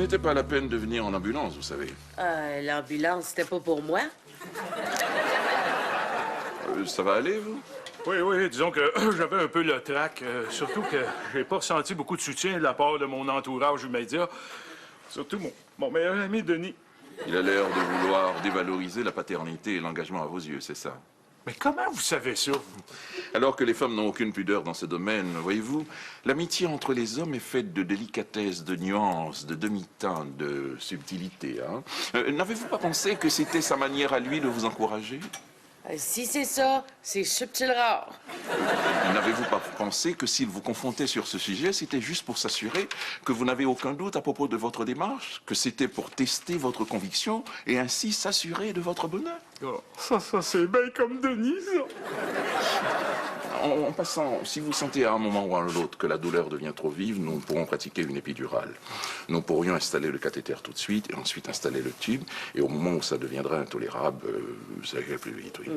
n'était pas la peine de venir en ambulance, vous savez. L'ambulance, c'était pas pour moi. Ça va aller, vous? Oui, disons que j'avais un peu le trac. Surtout que j'ai pas ressenti beaucoup de soutien de la part de mon entourage immédiat. Surtout mon meilleur ami, Denis. Il a l'air de vouloir dévaloriser la paternité et l'engagement à vos yeux, c'est ça? Mais comment vous savez ça? Alors que les femmes n'ont aucune pudeur dans ce domaine, voyez-vous, l'amitié entre les hommes est faite de délicatesse, de nuances, de demi-teinte, de subtilité. Hein? N'avez-vous pas pensé que c'était sa manière à lui de vous encourager? Si c'est ça, c'est subtil rare. N'avez-vous pas pensé que s'il vous confrontait sur ce sujet, c'était juste pour s'assurer que vous n'avez aucun doute à propos de votre démarche, que c'était pour tester votre conviction et ainsi s'assurer de votre bonheur? Oh, ça c'est bien comme Denis, ça. En passant, si vous sentez à un moment ou à l'autre que la douleur devient trop vive, nous pourrons pratiquer une épidurale. Nous pourrions installer le cathéter tout de suite et ensuite installer le tube. Et au moment où ça deviendra intolérable, ça irait plus vite, oui.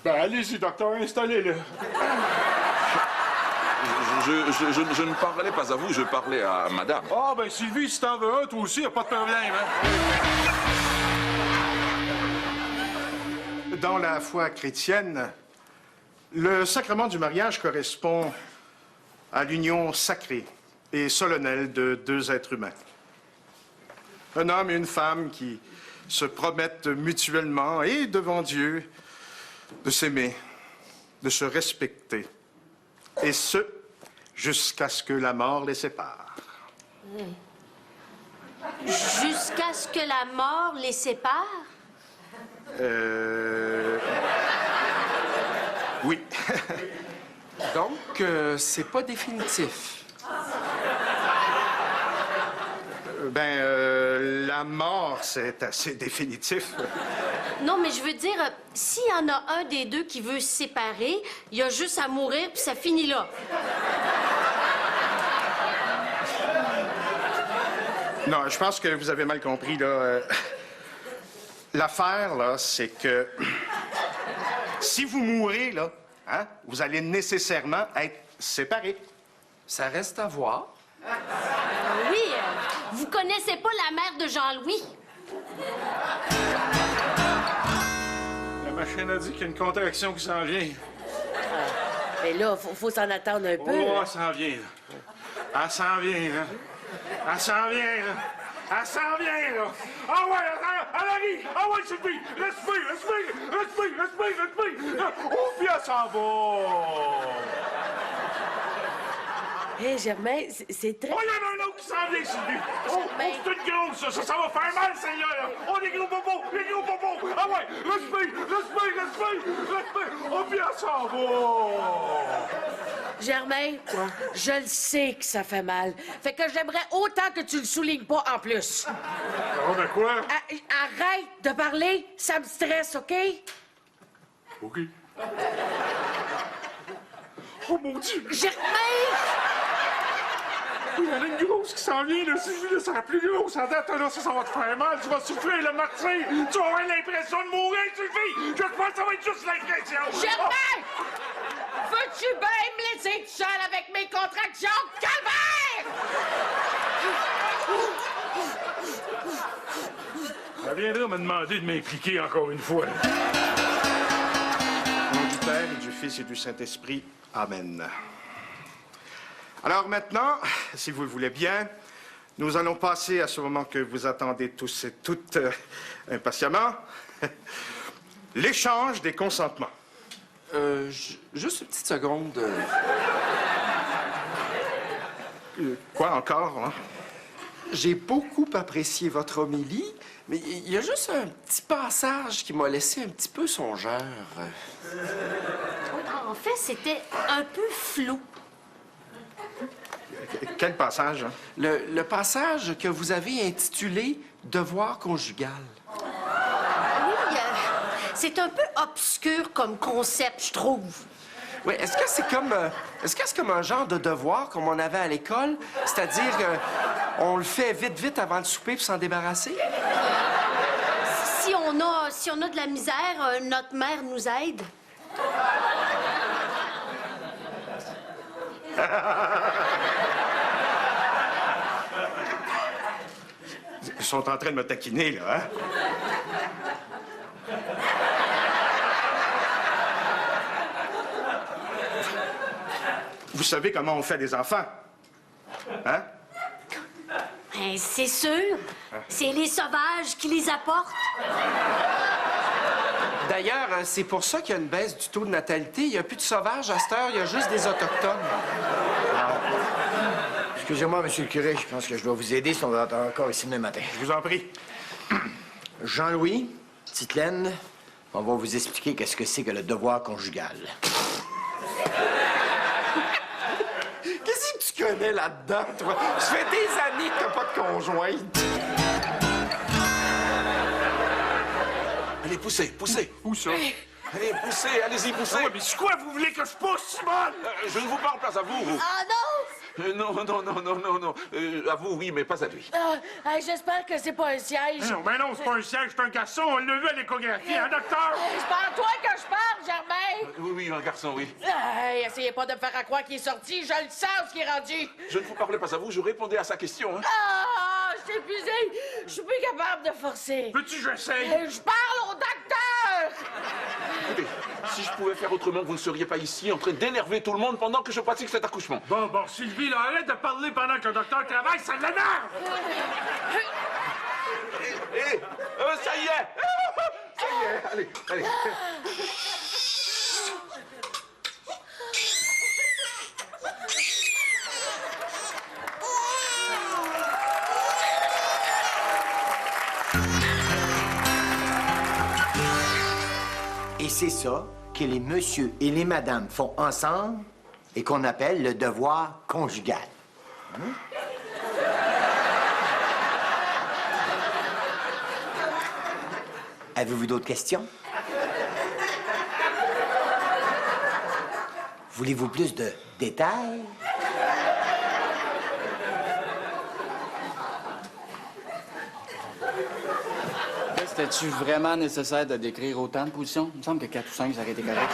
Ben, allez-y, docteur, installez-le. Je ne parlais pas à vous, je parlais à madame. Ah, ben Sylvie, si t'en veux un, toi aussi, y a pas de problème, hein? Dans la foi chrétienne, le sacrement du mariage correspond à l'union sacrée et solennelle de deux êtres humains. Un homme et une femme qui se promettent mutuellement et devant Dieu de s'aimer, de se respecter, et ce, jusqu'à ce que la mort les sépare. Jusqu'à ce que la mort les sépare? Oui. Donc, c'est pas définitif. La mort, c'est assez définitif. Non, mais je veux dire, s'il y en a un des deux qui veut se séparer, il y a juste à mourir, puis ça finit là. Non, je pense que vous avez mal compris, là. L'affaire, là, c'est que si vous mourrez, là, hein, vous allez nécessairement être séparés. Ça reste à voir. Oui, vous connaissez pas la mère de Jean-Louis? La machine a dit qu'il y a une contraction qui s'en vient. Mais là, faut s'en attendre un peu. Oh, elle s'en vient, là. Elle s'en vient, là. Elle s'en vient, là. Elle s'en vient, là. Ah ouais, elle arrive. Ah ouais, Sylvie. Respire. Oh, puis elle s'en va. Hé, Germain, c'est très... Oh, il y en a un autre qui s'en vient, Sylvie. Oh, c'est une grosse, ça va faire mal, celle-là, là. Oh, les gros bobos. Ah ouais, respire. Oh, puis elle s'en va. Germain, je le sais que ça fait mal. Fait que j'aimerais autant que tu le soulignes pas en plus. Oh, mais quoi? Arrête de parler, ça me stresse, OK? OK. Oh, mon Dieu! Germain! Il y en a une grosse qui s'en vient, là. Sylvie, là, c'est la plus grosse. À date, là, ça va te faire mal. Tu vas souffrir le martyr. Tu vas avoir l'impression de mourir, Sylvie. Je pense que ça va être juste l'impression. Germain! Veux-tu bien me laisser tout seul avec mes contractions? Calvaire! Ça viendra me demander de m'impliquer encore une fois. Au nom du Père, et du Fils et du Saint-Esprit. Amen. Alors maintenant, si vous le voulez bien, nous allons passer à ce moment que vous attendez tous et toutes impatiemment, l'échange des consentements. Juste une petite seconde. Quoi encore, hein? J'ai beaucoup apprécié votre homélie, mais il y a juste un petit passage qui m'a laissé un petit peu songeur. En fait, c'était un peu flou. Quel passage, hein? Le passage que vous avez intitulé « Devoir conjugal ». Oui, c'est un peu obscur comme concept, je trouve. Oui, est-ce que c'est comme un genre de devoir comme on avait à l'école? C'est-à-dire on le fait vite avant le souper pour s'en débarrasser? Si on a de la misère, notre mère nous aide. Ils sont en train de me taquiner, là, hein? Vous savez comment on fait des enfants? Hein? Ben, c'est sûr. C'est les sauvages qui les apportent. D'ailleurs, c'est pour ça qu'il y a une baisse du taux de natalité. Il n'y a plus de sauvages à cette heure, il y a juste des Autochtones. Excusez-moi, monsieur le curé, je pense que je dois vous aider si on va encore ici demain matin. Je vous en prie. Jean-Louis, Titelaine, on va vous expliquer qu'est-ce que c'est que le devoir conjugal. Qu'est-ce que tu connais là-dedans, toi? Ça fait des années que t'as pas de conjointe. Allez, poussez, poussez. Où ça? Allez, poussez, allez-y, poussez. Ouais, mais c'est quoi vous voulez que je pousse, Simone? Je ne vous parle pas à vous. Ah non! Non. À vous, oui, mais pas à lui. Hey, j'espère que c'est pas un siège. Mais non, c'est pas un siège, c'est un garçon. On l'a vu à l'échographie, hein, docteur? C'est pas à toi que je parle, Germain! Oui, un garçon, oui. Hey, essayez pas de me faire à croire qu'il est sorti, je le sens où il est rendu! Je ne vous parlais pas à vous, je répondais à sa question. Hein. Ah, je suis épuisée! Je suis plus capable de forcer! Veux-tu que j'essaye? Je parle au docteur! Écoutez, si je pouvais faire autrement, vous ne seriez pas ici en train d'énerver tout le monde pendant que je pratique cet accouchement. Bon, Sylvie, là, arrête de parler pendant que le docteur travaille, ça l'énerve! Ça y est! Ça y est, allez. Et c'est ça que les messieurs et les madames font ensemble et qu'on appelle le devoir conjugal. Avez-vous d'autres questions? Voulez-vous plus de détails? C'était-tu vraiment nécessaire de décrire autant de positions? Il me semble que 4 ou 5, ça aurait été correct.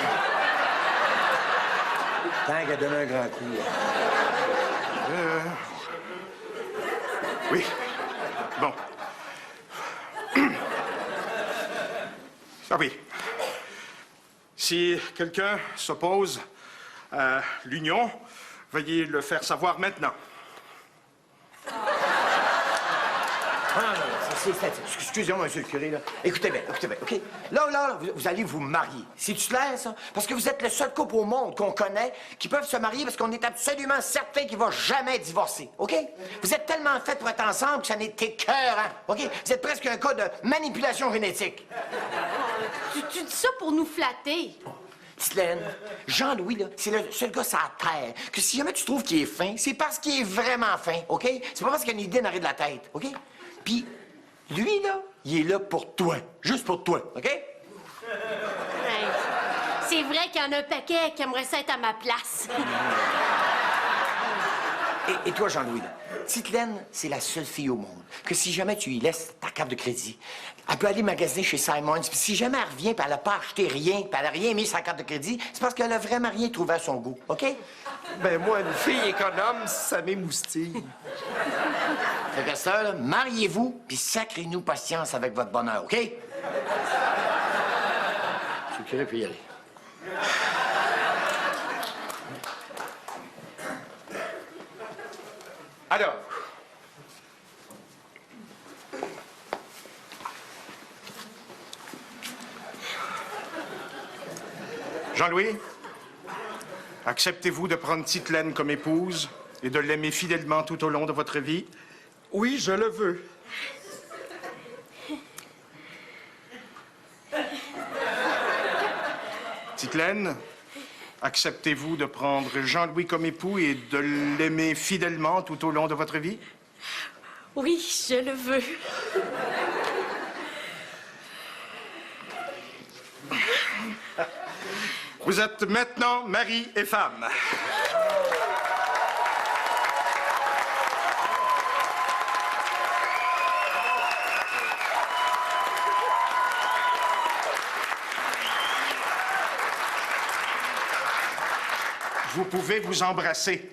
Tant qu'à donner un grand coup. Oui. Bon. Ah oui. Si quelqu'un s'oppose à l'union, veuillez le faire savoir maintenant. Excusez-moi, monsieur le curé, là. Écoutez bien, OK? Là, vous allez vous marier. C'est-tu clair, ça? Parce que vous êtes le seul couple au monde qu'on connaît qui peuvent se marier parce qu'on est absolument certain qu'il va jamais divorcer, OK? Vous êtes tellement fait pour être ensemble que ça n'est écœurant, OK? Vous êtes presque un cas de manipulation génétique. Tu dis ça pour nous flatter. Titelaine, Jean-Louis, là, c'est le seul gars sur la terre que si jamais tu trouves qu'il est fin, c'est parce qu'il est vraiment fin, OK? C'est pas parce qu'il a une idée en arrière de la tête, OK? Puis, lui, là, il est là pour toi. Juste pour toi, OK? Ouais. C'est vrai qu'il y en a un paquet qui aimerait ça être à ma place. Et toi, Jean-Louis, là, Titelaine, c'est la seule fille au monde que si jamais tu lui laisses ta carte de crédit, elle peut aller magasiner chez Simons, puis si jamais elle revient, puis elle n'a pas acheté rien, puis elle n'a rien mis sur sa carte de crédit, c'est parce qu'elle a vraiment rien trouvé à son goût, OK? Ben moi, une fille économe, ça m'émoustille. Fait que ça, là, mariez-vous, puis sacrez-nous patience avec votre bonheur, OK? Monsieur le curé peut y aller. Alors, Jean-Louis, acceptez-vous de prendre Titelaine comme épouse et de l'aimer fidèlement tout au long de votre vie? Oui, je le veux. Titelaine, acceptez-vous de prendre Jean-Louis comme époux et de l'aimer fidèlement tout au long de votre vie? Oui, je le veux. Vous êtes maintenant mari et femme. Vous pouvez vous embrasser.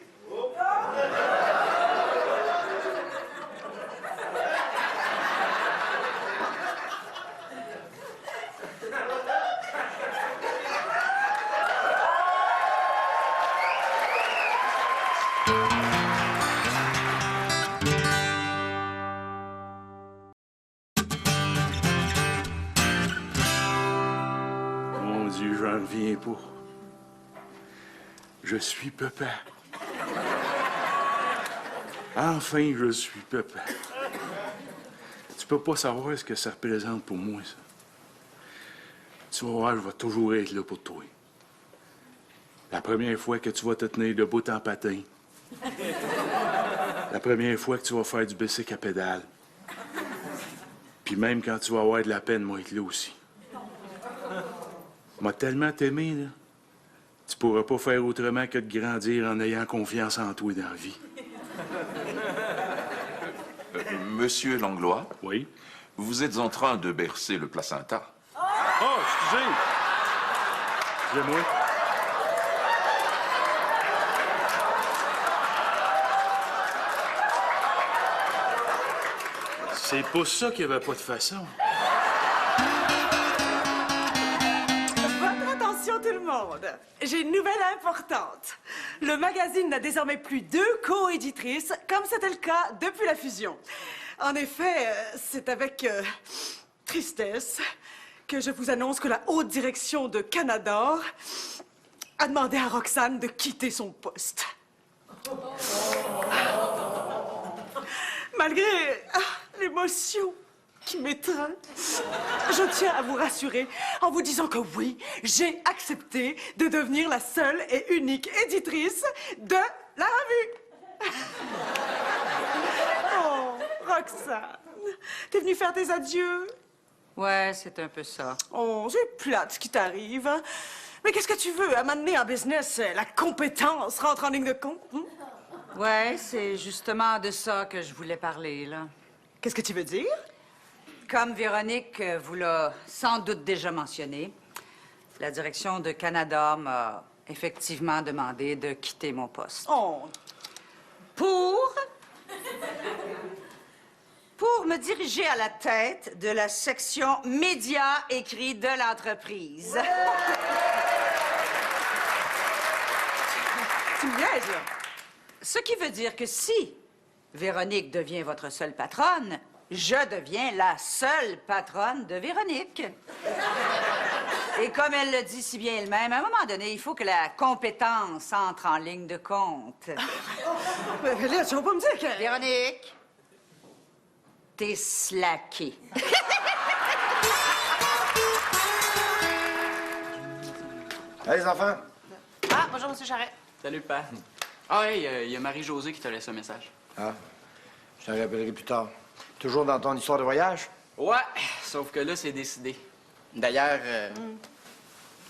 j'en reviens pas. Je suis papa. Enfin, je suis papa. Tu peux pas savoir ce que ça représente pour moi, ça. Tu vas voir, je vais toujours être là pour toi. La première fois que tu vas te tenir debout en patin. La première fois que tu vas faire du bicycle à pédale. Puis même quand tu vas avoir de la peine, moi, être là aussi. M'a tellement t'aimé, là. Tu pourras pas faire autrement que de grandir en ayant confiance en toi dans la vie. Monsieur Langlois, Oui? vous êtes en train de bercer le placenta. Oh, excusez! Excusez-moi. C'est pour ça qu'il n'y avait pas de façon. Votre attention, tout le monde. J'ai une nouvelle importante. Le magazine n'a désormais plus 2 co-éditrices, comme c'était le cas depuis la fusion. En effet, c'est avec tristesse que je vous annonce que la haute direction de Canada a demandé à Roxane de quitter son poste. Malgré l'émotion qui m'étreint, je tiens à vous rassurer en vous disant que oui, j'ai accepté de devenir la seule et unique éditrice de la revue. Oh, Roxane, t'es venue faire tes adieux? Ouais, c'est un peu ça. Oh, c'est plate ce qui t'arrive, hein? Mais qu'est-ce que tu veux? À un moment donné, en business, la compétence rentre en ligne de compte. Hein? Ouais, c'est justement de ça que je voulais parler, là. Qu'est-ce que tu veux dire? Comme Véronique vous l'a sans doute déjà mentionné, la direction de Canada m'a effectivement demandé de quitter mon poste. Oh, Pour me diriger à la tête de la section médias écrits de l'entreprise. tu me niaises, là? Ce qui veut dire que si Véronique devient votre seule patronne, je deviens la seule patronne de Véronique. Et comme elle le dit si bien elle-même, à un moment donné, il faut que la compétence entre en ligne de compte. Mais là, tu vas pas me dire que... Véronique, t'es slackée. Allez, les enfants. Ah, bonjour, Monsieur Charret. Salut, père. Ah, hey, il y a Marie-Josée qui t'a laissé un message. Ah, je t'en rappellerai plus tard. Toujours dans ton histoire de voyage? Ouais, sauf que là, c'est décidé. D'ailleurs,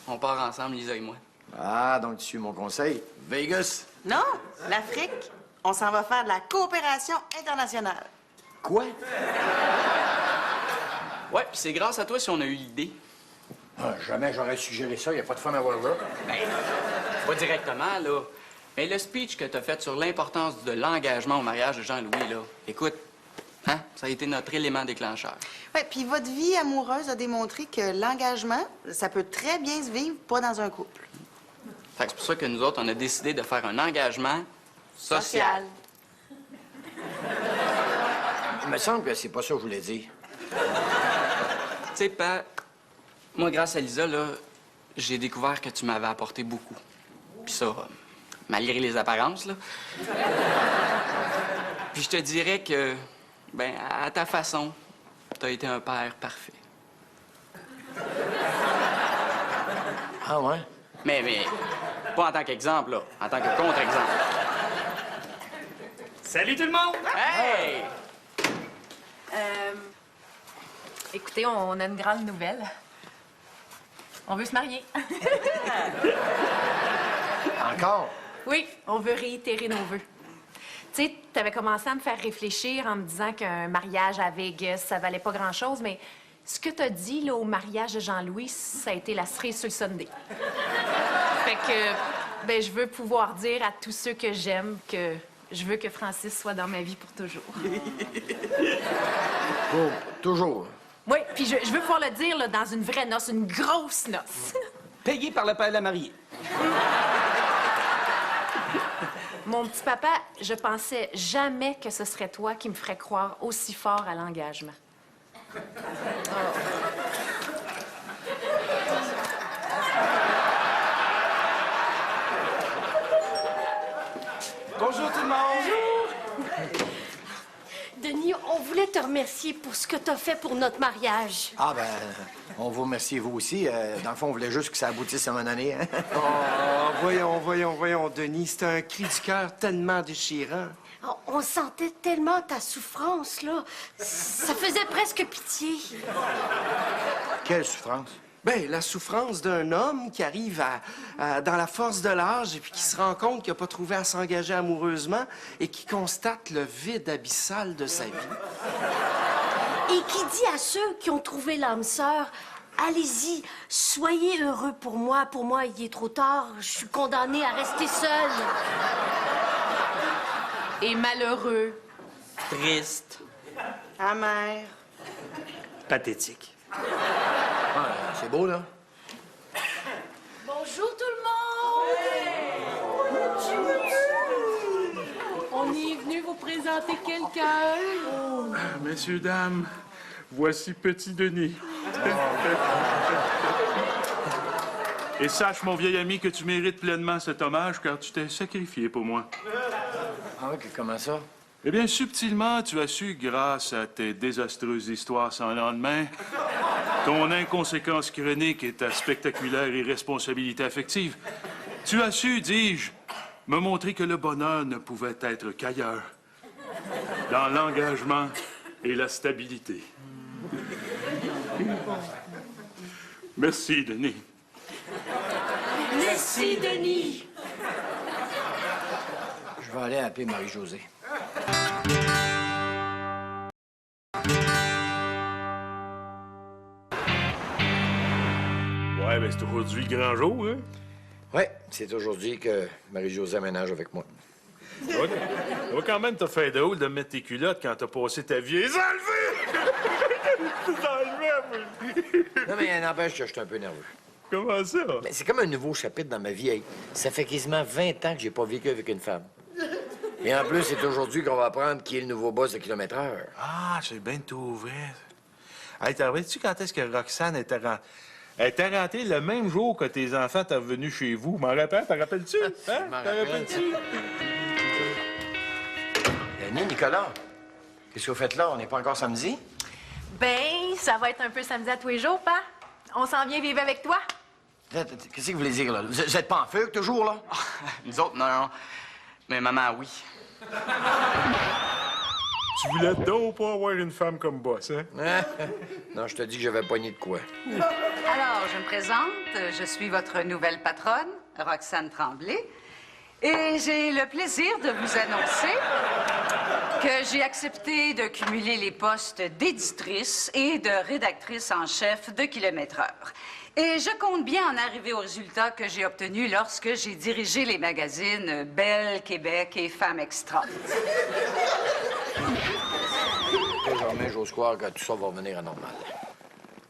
on part ensemble, Lisa et moi. Ah, donc tu suis mon conseil. Vegas. Non, l'Afrique, on s'en va faire de la coopération internationale. Quoi? Ouais, puis c'est grâce à toi si on a eu l'idée. Ah, jamais j'aurais suggéré ça. Il n'y a pas de fun à voir là. Ben, pas directement, là. Mais le speech que t'as fait sur l'importance de l'engagement au mariage de Jean-Louis, là, écoute, hein, ça a été notre élément déclencheur. Ouais, puis votre vie amoureuse a démontré que l'engagement, ça peut très bien se vivre pas dans un couple. Fait que c'est pour ça que nous autres, on a décidé de faire un engagement social. Il me semble que c'est pas ça que je voulais dire. Tu sais, Pat, moi, grâce à Lisa, là, j'ai découvert que tu m'avais apporté beaucoup. Puis ça, malgré les apparences, là. Puis je te dirais que, ben, à ta façon, t'as été un père parfait. Ah ouais? Mais, pas en tant qu'exemple, là, en tant que contre-exemple. Salut tout le monde! Hey! Écoutez, on a une grande nouvelle. On veut se marier. Encore? Oui, on veut réitérer nos vœux. Tu sais, t'avais commencé à me faire réfléchir en me disant qu'un mariage à Vegas, ça valait pas grand-chose, mais ce que t'as dit là, au mariage de Jean-Louis, ça a été la cerise sur le sundae. Fait que, ben, je veux pouvoir dire à tous ceux que j'aime que je veux que Francis soit dans ma vie pour toujours. Pour toujours. Oui, puis je veux pouvoir le dire là, dans une vraie noce, une grosse noce. Payé par le père de la mariée. Mon petit papa, je pensais jamais que ce serait toi qui me ferais croire aussi fort à l'engagement. Denis, on voulait te remercier pour ce que t'as fait pour notre mariage. Ah, ben, on vous remercie, vous aussi. Dans le fond, on voulait juste que ça aboutisse à un moment donné. Hein? Oh, voyons, Denis. C'était un cri du cœur tellement déchirant. On sentait tellement ta souffrance, là. Ça faisait presque pitié. Quelle souffrance? Ben, la souffrance d'un homme qui arrive dans la force de l'âge et puis qui se rend compte qu'il n'a pas trouvé à s'engager amoureusement et qui constate le vide abyssal de sa vie. Et qui dit à ceux qui ont trouvé l'âme sœur, allez-y, soyez heureux pour moi, il est trop tard, je suis condamnée à rester seule. Et malheureux. Triste. Amer. Pathétique. C'est beau, là. Bonjour tout le monde! On est venu vous présenter quelqu'un. Messieurs, dames, voici Petit Denis. Et sache, mon vieil ami, que tu mérites pleinement cet hommage, car tu t'es sacrifié pour moi. Ah oui, comment ça? Eh bien, subtilement, tu as su, grâce à tes désastreuses histoires sans lendemain, ton inconséquence chronique et ta spectaculaire irresponsabilité affective, tu as su, dis-je, me montrer que le bonheur ne pouvait être qu'ailleurs, dans l'engagement et la stabilité. Merci, Denis. Merci, Denis. Je vais aller appeler Marie-Josée. Ouais, ben c'est aujourd'hui le grand jour, hein? Ouais, c'est aujourd'hui que Marie-Josée aménage avec moi. Ça va quand même te faire drôle de mettre tes culottes quand t'as passé ta vie. Les enlever! Les enlever! Non, mais n'empêche que je suis un peu nerveux. Comment ça? Mais c'est comme un nouveau chapitre dans ma vie. Hey. Ça fait quasiment 20 ans que j'ai pas vécu avec une femme. Et en plus, c'est aujourd'hui qu'on va apprendre qui est le nouveau boss de kilomètre-heure. Ah, c'est bien tout vrai. Hey, t'as tu quand est-ce que Roxane était rentrée? Elle était rentrée le même jour que tes enfants étaient revenus chez vous. M'en rappelles? T'en rappelles-tu? Hein? M'en rappelle. Denis, Nicolas, qu'est-ce que vous faites là? On n'est pas encore samedi? Ben, ça va être un peu samedi à tous les jours, pas? On s'en vient vivre avec toi? Qu'est-ce que vous voulez dire, là? Vous êtes pas en feu toujours, là? Nous autres, non. Mais maman, oui. Tu voulais donc pas avoir une femme comme boss, hein? Non, je te dis que j'avais pogné de quoi. Alors, je me présente. Je suis votre nouvelle patronne, Roxane Tremblay. Et j'ai le plaisir de vous annoncer que j'ai accepté de cumuler les postes d'éditrice et de rédactrice en chef de kilomètre-heure. Et je compte bien en arriver au résultat que j'ai obtenu lorsque j'ai dirigé les magazines Belle, Québec et Femmes Extra. Désormais, j'ose croire que tout ça va revenir à normal.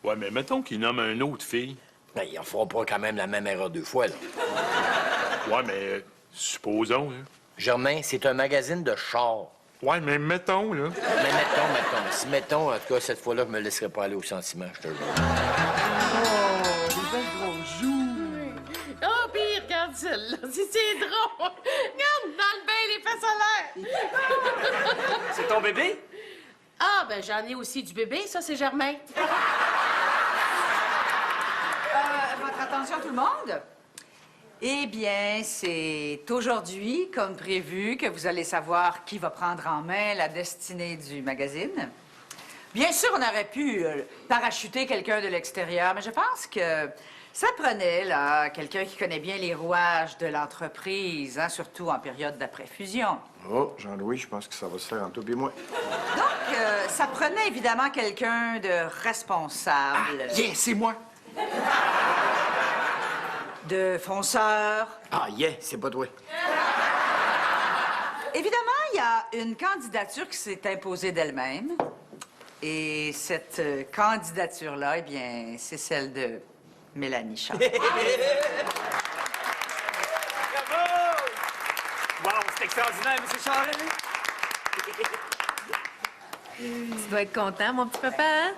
Ouais, mais mettons qu'il nomme une autre fille. Ben, il en fera pas quand même la même erreur 2 fois, là. Ouais, mais supposons, hein. Germain, c'est un magazine de char. Ouais, mais mettons, là. Mais mettons. Si mettons, en tout cas, cette fois-là, je me laisserai pas aller au sentiment, je te le jure. Oh, les belles grosses joues. Oh, puis regarde celle-là, c'est drôle. Regarde dans le bain les fesses à l'air. C'est ton bébé? Ah, ben j'en ai aussi du bébé, ça c'est Germain. Votre attention, tout le monde? Eh bien, c'est aujourd'hui, comme prévu, que vous allez savoir qui va prendre en main la destinée du magazine. Bien sûr, on aurait pu parachuter quelqu'un de l'extérieur, mais je pense que ça prenait, là, quelqu'un qui connaît bien les rouages de l'entreprise, hein, surtout en période d'après-fusion. Oh, Jean-Louis, je pense que ça va se faire entre toi et moi. Donc, ça prenait évidemment quelqu'un de responsable. Ah, yeah, c'est moi. De fonceur. Ah, yeah, c'est pas toi. Évidemment, il y a une candidature qui s'est imposée d'elle-même. Et cette candidature-là, eh bien, c'est celle de Mélanie Charles. Bravo! Wow, c'est extraordinaire, M. Charest. Tu dois être content, mon petit papa, hein?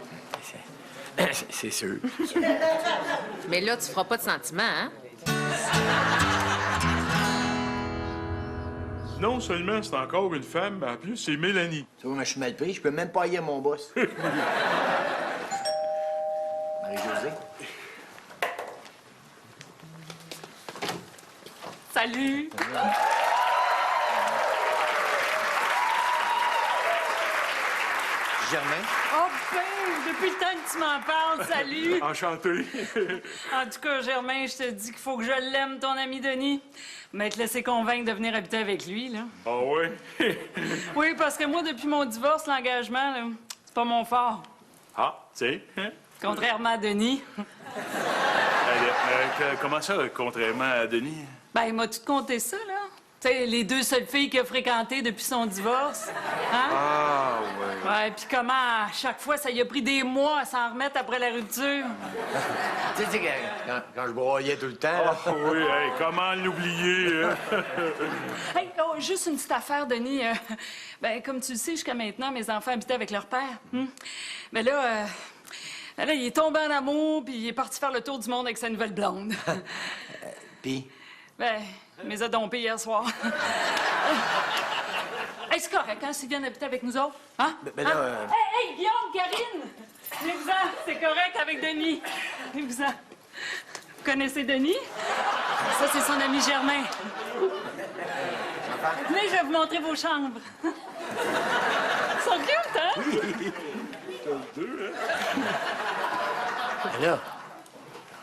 C'est sûr. Mais là, tu feras pas de sentiments, hein? Non seulement c'est encore une femme, mais en plus, c'est Mélanie. Tu vois, moi, je suis mal pris. Je peux même pas haïr mon boss. Marie-Josée? Salut! Germain? Oh, ben, depuis le temps que tu m'en parles, salut! Enchanté. En tout cas, Germain, je te dis qu'il faut que je l'aime, ton ami Denis. Mais te laisser convaincre de venir habiter avec lui, là. Ah ouais? Oui, parce que moi, depuis mon divorce, l'engagement, là, c'est pas mon fort. Ah, tu sais. Contrairement à Denis. Comment ça, contrairement à Denis? Ben, il m'a tout conté ça, là. Tu sais, les 2 seules filles qu'il a fréquentées depuis son divorce. Hein? Ah, ouais. Ouais, puis comment, à chaque fois, ça y a pris des mois à s'en remettre après la rupture. Tu sais, quand je broyais tout le temps, là. Ah oui, hey, comment l'oublier, hein? Hey, oh, juste une petite affaire, Denis. Ben, comme tu le sais, jusqu'à maintenant, mes enfants habitaient avec leur père. Mais là, là, il est tombé en amour, puis il est parti faire le tour du monde avec sa nouvelle blonde. Puis? Ben, il me les a dompés hier soir. Hey, c'est correct, hein, s'ils viennent habiter avec nous autres? Hein? Ben là, Hein? Hey, Guillaume, Karine! Venez-vous-en, c'est correct avec Denis. Venez-vous-en. Vous connaissez Denis? Ça, c'est son ami Germain. Venez, je vais vous montrer vos chambres. Ils sont cute, hein? Ben là,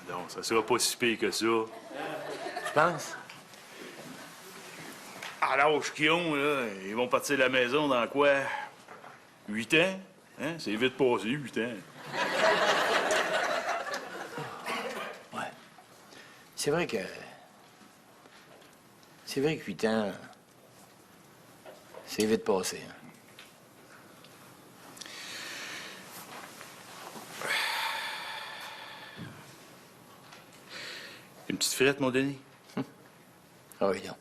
Non, ça sera pas si pire que ça. tu penses? À l'âge qu'ils ont, là, ils vont partir de la maison dans quoi? 8 ans? Hein? C'est vite passé, 8 ans. Ouais. C'est vrai que 8 ans, c'est vite passé. Hein. Une petite frette, mon Denis? Ah oui, donc.